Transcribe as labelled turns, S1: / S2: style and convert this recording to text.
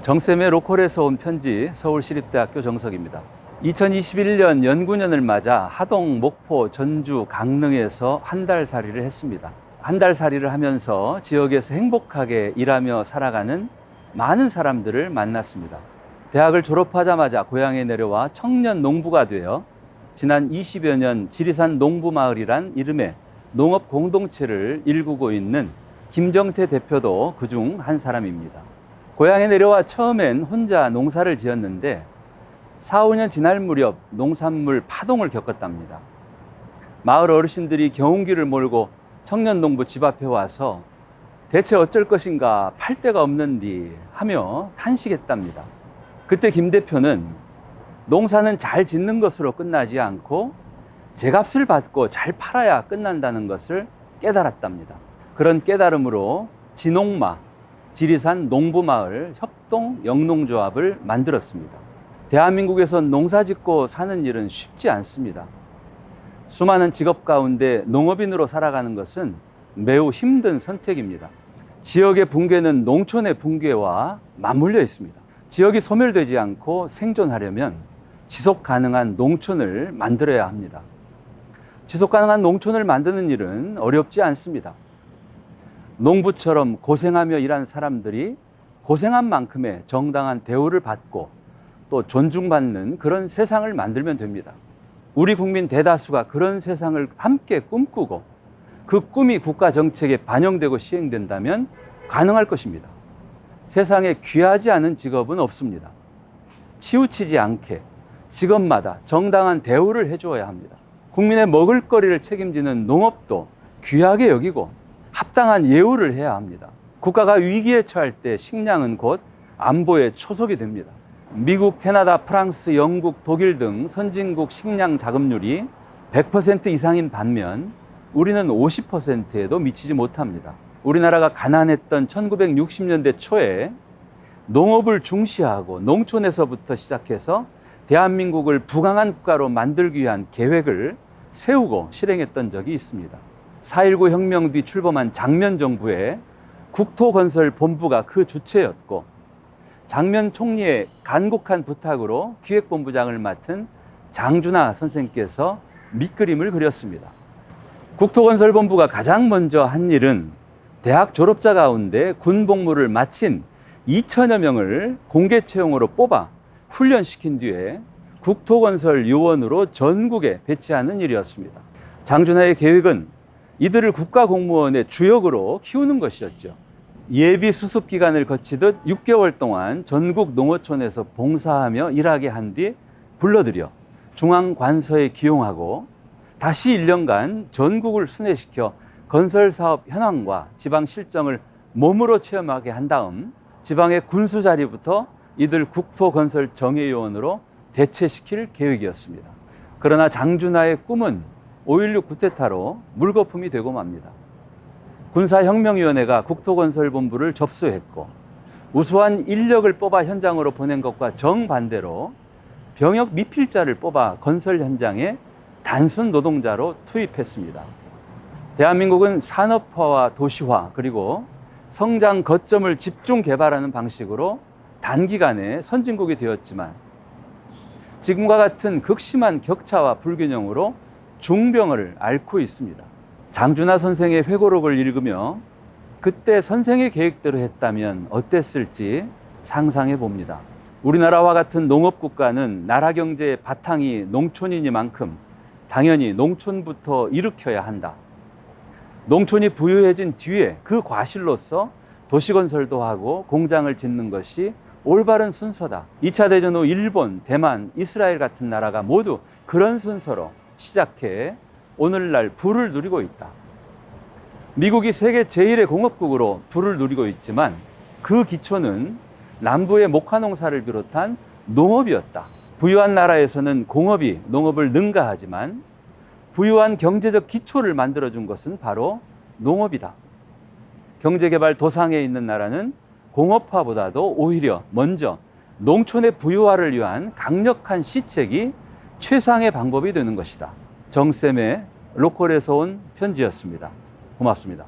S1: 정쌤의 로컬에서 온 편지, 서울시립대학교 정석입니다. 2021년 연구년을 맞아 하동, 목포, 전주, 강릉에서 한 달 살이를 했습니다. 한 달 살이를 하면서 지역에서 행복하게 일하며 살아가는 많은 사람들을 만났습니다. 대학을 졸업하자마자 고향에 내려와 청년 농부가 되어 지난 20여 년 지리산 농부마을이란 이름의 농업 공동체를 일구고 있는 김정태 대표도 그중 한 사람입니다. 고향에 내려와 처음엔 혼자 농사를 지었는데 4, 5년 지날 무렵 농산물 파동을 겪었답니다. 마을 어르신들이 경운기를 몰고 청년 농부 집 앞에 와서 대체 어쩔 것인가 팔 데가 없는디 하며 탄식했답니다. 그때 김 대표는 농사는 잘 짓는 것으로 끝나지 않고 제값을 받고 잘 팔아야 끝난다는 것을 깨달았답니다. 그런 깨달음으로 지농마, 지리산 농부마을 협동 영농조합을 만들었습니다. 대한민국에서 농사 짓고 사는 일은 쉽지 않습니다. 수많은 직업 가운데 농업인으로 살아가는 것은 매우 힘든 선택입니다. 지역의 붕괴는 농촌의 붕괴와 맞물려 있습니다. 지역이 소멸되지 않고 생존하려면 지속 가능한 농촌을 만들어야 합니다. 지속 가능한 농촌을 만드는 일은 어렵지 않습니다. 농부처럼 고생하며 일한 사람들이 고생한 만큼의 정당한 대우를 받고 또 존중받는 그런 세상을 만들면 됩니다. 우리 국민 대다수가 그런 세상을 함께 꿈꾸고 그 꿈이 국가 정책에 반영되고 시행된다면 가능할 것입니다. 세상에 귀하지 않은 직업은 없습니다. 치우치지 않게 직업마다 정당한 대우를 해주어야 합니다. 국민의 먹을거리를 책임지는 농업도 귀하게 여기고 합당한 예우를 해야 합니다. 국가가 위기에 처할 때 식량은 곧 안보의 초석이 됩니다. 미국, 캐나다, 프랑스, 영국, 독일 등 선진국 식량 자급률이 100% 이상인 반면 우리는 50%에도 미치지 못합니다. 우리나라가 가난했던 1960년대 초에 농업을 중시하고 농촌에서부터 시작해서 대한민국을 부강한 국가로 만들기 위한 계획을 세우고 실행했던 적이 있습니다. 4.19 혁명 뒤 출범한 장면 정부의 국토건설본부가 그 주체였고 장면 총리의 간곡한 부탁으로 기획본부장을 맡은 장준하 선생께서 밑그림을 그렸습니다. 국토건설본부가 가장 먼저 한 일은 대학 졸업자 가운데 군복무를 마친 2천여 명을 공개 채용으로 뽑아 훈련시킨 뒤에 국토건설 요원으로 전국에 배치하는 일이었습니다. 장준하의 계획은 이들을 국가공무원의 주역으로 키우는 것이었죠. 예비 수습 기간을 거치듯 6개월 동안 전국 농어촌에서 봉사하며 일하게 한 뒤 불러들여 중앙관서에 기용하고 다시 1년간 전국을 순회시켜 건설사업 현황과 지방 실정을 몸으로 체험하게 한 다음 지방의 군수 자리부터 이들 국토건설 정예요원으로 대체시킬 계획이었습니다. 그러나 장준하의 꿈은 5.16 쿠데타로 물거품이 되고 맙니다. 군사혁명위원회가 국토건설본부를 접수했고 우수한 인력을 뽑아 현장으로 보낸 것과 정반대로 병역 미필자를 뽑아 건설 현장에 단순 노동자로 투입했습니다. 대한민국은 산업화와 도시화 그리고 성장 거점을 집중 개발하는 방식으로 단기간에 선진국이 되었지만 지금과 같은 극심한 격차와 불균형으로 중병을 앓고 있습니다. 장준하 선생의 회고록을 읽으며 그때 선생의 계획대로 했다면 어땠을지 상상해 봅니다. 우리나라와 같은 농업국가는 나라 경제의 바탕이 농촌이니만큼 당연히 농촌부터 일으켜야 한다. 농촌이 부유해진 뒤에 그 과실로서 도시건설도 하고 공장을 짓는 것이 올바른 순서다. 2차 대전 후 일본, 대만, 이스라엘 같은 나라가 모두 그런 순서로 시작해 오늘날 부를 누리고 있다. 미국이 세계 제1의 공업국으로 부를 누리고 있지만 그 기초는 남부의 목화농사를 비롯한 농업이었다. 부유한 나라에서는 공업이 농업을 능가하지만 부유한 경제적 기초를 만들어준 것은 바로 농업이다. 경제개발 도상에 있는 나라는 공업화보다도 오히려 먼저 농촌의 부유화를 위한 강력한 시책이 최상의 방법이 되는 것이다. 정쌤의 로컬에서 온 편지였습니다. 고맙습니다.